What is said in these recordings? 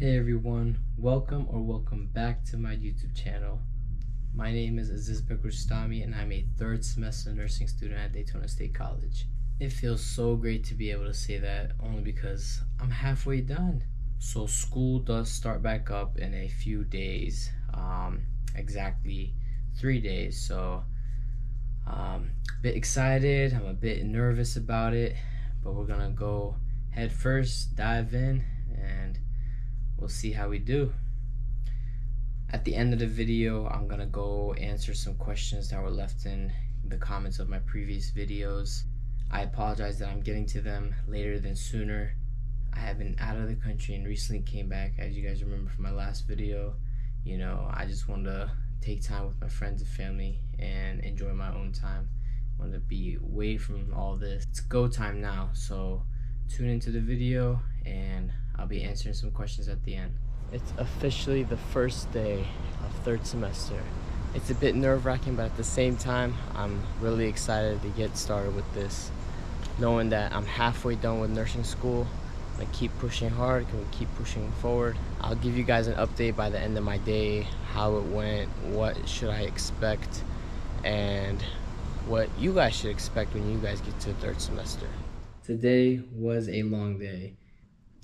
Hey everyone, welcome back to my YouTube channel. My name is imazizbekrustamiy and I'm a third semester nursing student at Daytona State College. It feels so great to be able to say that only because I'm halfway done. So school does start back up in a few days, exactly 3 days. So a bit excited, I'm a bit nervous about it, but we're gonna go head first, dive in, and we'll see how we do. At the end of the video, I'm gonna go answer some questions that were left in the comments of my previous videos. I apologize that I'm getting to them later than sooner. I have been out of the country and recently came back, as you guys remember from my last video. I just wanted to take time with my friends and family and enjoy my own time. I wanted to be away from all this. It's go time now, so tune into the video and I'll be answering some questions at the end. It's officially the first day of third semester. It's a bit nerve-wracking, but at the same time, I'm really excited to get started with this. Knowing that I'm halfway done with nursing school, I'm gonna keep pushing hard, gonna keep pushing forward. I'll give you guys an update by the end of my day, how it went, what should I expect, and what you guys should expect when you guys get to third semester. Today was a long day.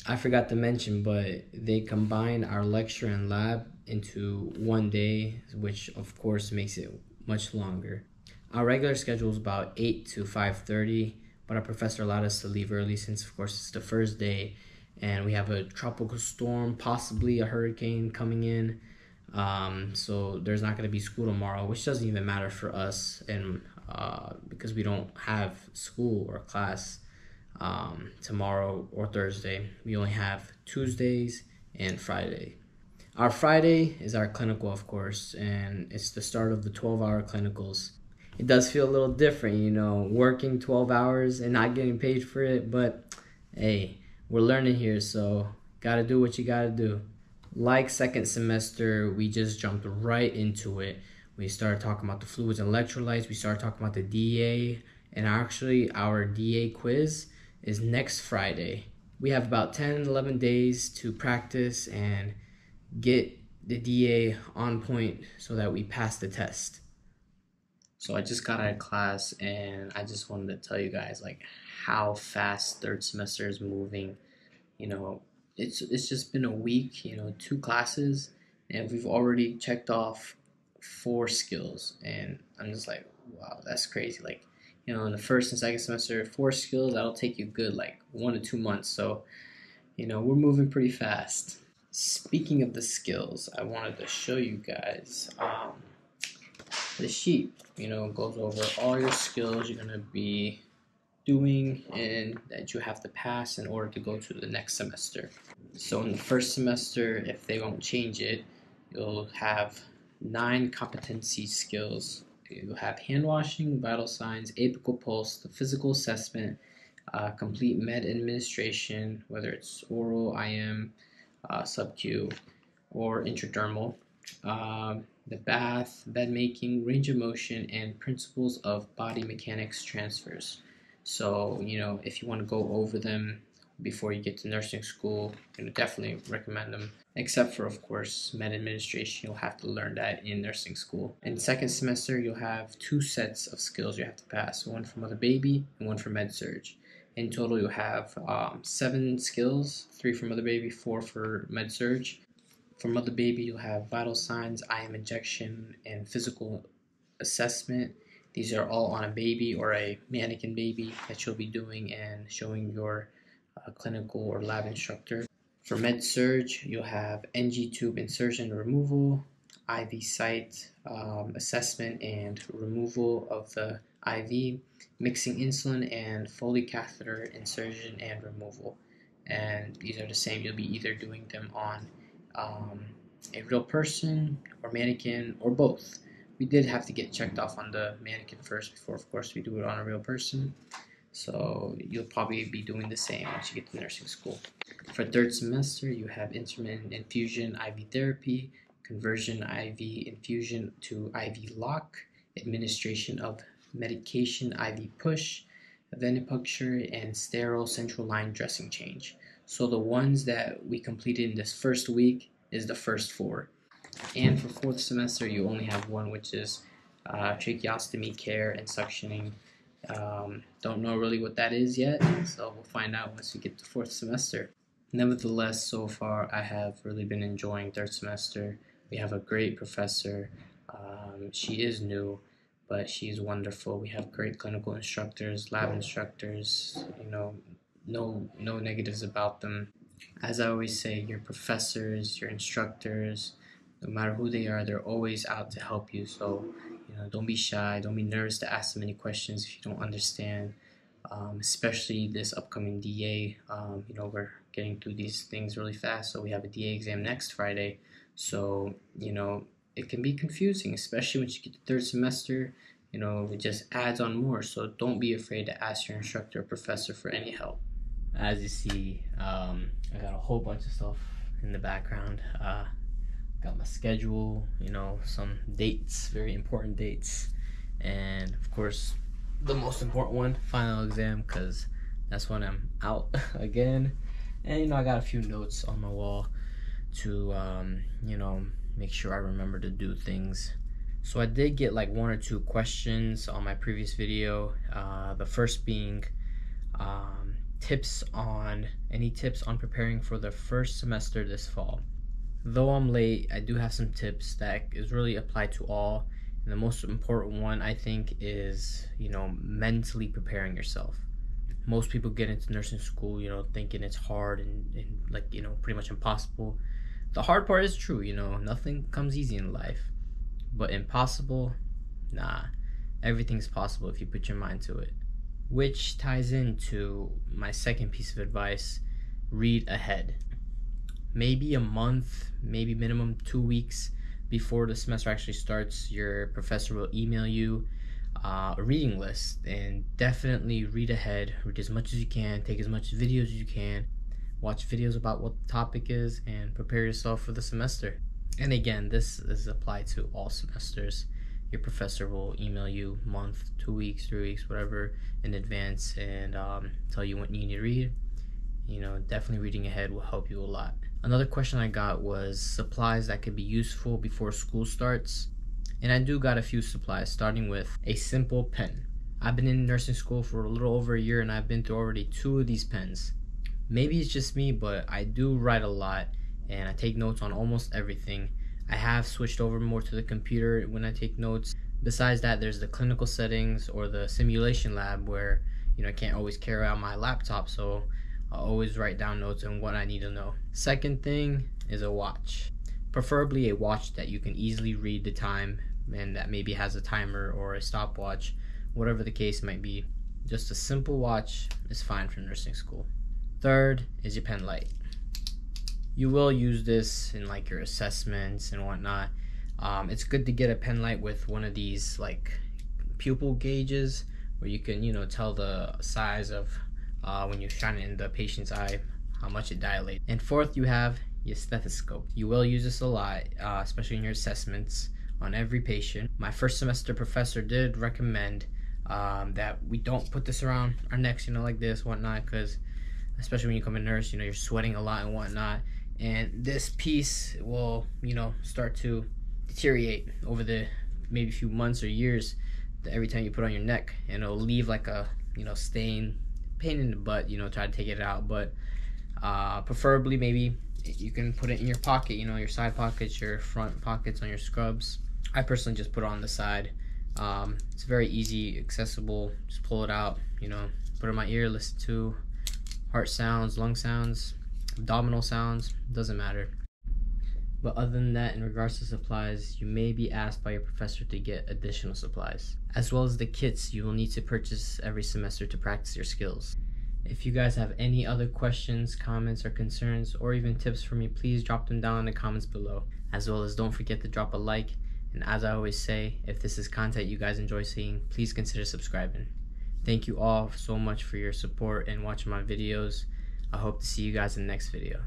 I forgot to mention, but they combined our lecture and lab into one day, which of course makes it much longer. Our regular schedule is about 8 to 5:30, but our professor allowed us to leave early since of course it's the first day and we have a tropical storm, possibly a hurricane coming in. So there's not going to be school tomorrow, which doesn't even matter for us, and because we don't have school or class tomorrow or Thursday. We only have Tuesdays and Friday. Our Friday is our clinical, of course, and it's the start of the 12-hour clinicals. It does feel a little different, working 12 hours and not getting paid for it, but hey, we're learning here, so gotta do what you gotta do. Like second semester, we just jumped right into it. We started talking about the fluids and electrolytes, we started talking about the DA, and actually our DA quiz is next Friday. We have about 10-11 days to practice and get the DA on point so that we pass the test. So I just got out of class and I just wanted to tell you guys how fast third semester is moving. It's just been a week, 2 classes, and we've already checked off 4 skills, and I'm just like, wow, that's crazy. In the first and second semester, 4 skills, that'll take you good 1 to 2 months. So, we're moving pretty fast. Speaking of the skills, I wanted to show you guys the sheet. Goes over all your skills you're gonna be doing and that you have to pass in order to go to the next semester. So in the first semester, if they don't change it, you'll have 9 competency skills. You'll have hand washing, vital signs, apical pulse, the physical assessment, complete med administration, whether it's oral, IM, sub-Q, or intradermal, the bath, bed making, range of motion, and principles of body mechanics transfers. So, if you want to go over them before you get to nursing school, definitely recommend them. Except for, of course, med administration, you'll have to learn that in nursing school. In second semester, you'll have 2 sets of skills you have to pass, one for mother baby and one for med surg. In total, you'll have 7 skills, 3 for mother baby, 4 for med surg. For mother baby, you'll have vital signs, IM injection, and physical assessment. These are all on a baby or a mannequin baby that you'll be doing and showing your clinical or lab instructor. For med surg, you'll have NG tube insertion and removal, IV site assessment and removal of the IV, mixing insulin, and Foley catheter insertion and removal. And these are the same. You'll be either doing them on a real person or mannequin or both. We did have to get checked off on the mannequin first before, of course, we do it on a real person. So you'll probably be doing the same once you get to nursing school. For third semester, you have intermittent infusion IV therapy, conversion IV infusion to IV lock, administration of medication IV push, venipuncture, and sterile central line dressing change. So the ones that we completed in this first week is the first 4. And for 4th semester, you only have one, which is tracheostomy care and suctioning. Don't know really what that is yet, so we'll find out once we get to 4th semester. Nevertheless, so far I have really been enjoying 3rd semester. We have a great professor. She is new, but she's wonderful. We have great clinical instructors, lab instructors, no negatives about them. As I always say, your professors, your instructors, no matter who they are, they're always out to help you. So, don't be shy, don't be nervous to ask them any questions if you don't understand. Especially this upcoming DA. We're getting through these things really fast, so we have a DA exam next Friday. So, it can be confusing, especially when you get to 3rd semester. It just adds on more, so don't be afraid to ask your instructor or professor for any help. As you see, I got a whole bunch of stuff in the background. Got my schedule, some dates, very important dates, and of course the most important one, final exam, because that's when I'm out again. And I got a few notes on my wall to make sure I remember to do things. So I did get like 1 or 2 questions on my previous video. The first being any tips on preparing for the first semester this fall. Though I'm late, I do have some tips that is really applied to all. And the most important one, I think, is, mentally preparing yourself. Most people get into nursing school, thinking it's hard and like, pretty much impossible. The hard part is true, nothing comes easy in life. But impossible? Nah. Everything's possible if you put your mind to it. Which ties into my second piece of advice: read ahead. Maybe a month, maybe minimum 2 weeks before the semester actually starts, your professor will email you a reading list, and definitely read ahead. Read as much as you can, take as much videos as you can, watch videos about what the topic is, and prepare yourself for the semester. And again, this is applied to all semesters. Your professor will email you a month, 2 weeks, 3 weeks, whatever, in advance, and tell you what you need to read. Definitely reading ahead will help you a lot. Another question I got was supplies that could be useful before school starts. And I do got a few supplies, starting with a simple pen. I've been in nursing school for a little over a year, and I've been through already 2 of these pens. Maybe it's just me, but I do write a lot, and I take notes on almost everything. I have switched over more to the computer when I take notes. Besides that, there's the clinical settings or the simulation lab where I can't always carry out my laptop, so I always write down notes on what I need to know. Second thing is a watch. Preferably a watch that you can easily read the time and that maybe has a timer or a stopwatch, whatever the case might be. Just a simple watch is fine for nursing school. Third is your pen light. You will use this in like your assessments and whatnot. It's good to get a pen light with one of these like pupil gauges where you can tell the size of when you shine it in the patient's eye, how much it dilates. And fourth, you have your stethoscope. You will use this a lot, especially in your assessments on every patient. My first semester professor did recommend that we don't put this around our necks, like this, whatnot, because especially when you come in nurse, you're sweating a lot and whatnot. And this piece will, start to deteriorate over the maybe few months or years every time you put it on your neck, and it'll leave like a, stain, pain in the butt, try to take it out. But preferably maybe you can put it in your pocket, your side pockets, your front pockets on your scrubs. I personally just put it on the side. It's very easy, accessible. Just pull it out, put it in my ear, listen to heart sounds, lung sounds, abdominal sounds, doesn't matter. But other than that, in regards to supplies, you may be asked by your professor to get additional supplies, as well as the kits you will need to purchase every semester to practice your skills. If you guys have any other questions, comments, or concerns, or even tips for me, please drop them down in the comments below. As well as don't forget to drop a like, and as I always say, if this is content you guys enjoy seeing, please consider subscribing. Thank you all so much for your support and watching my videos. I hope to see you guys in the next video.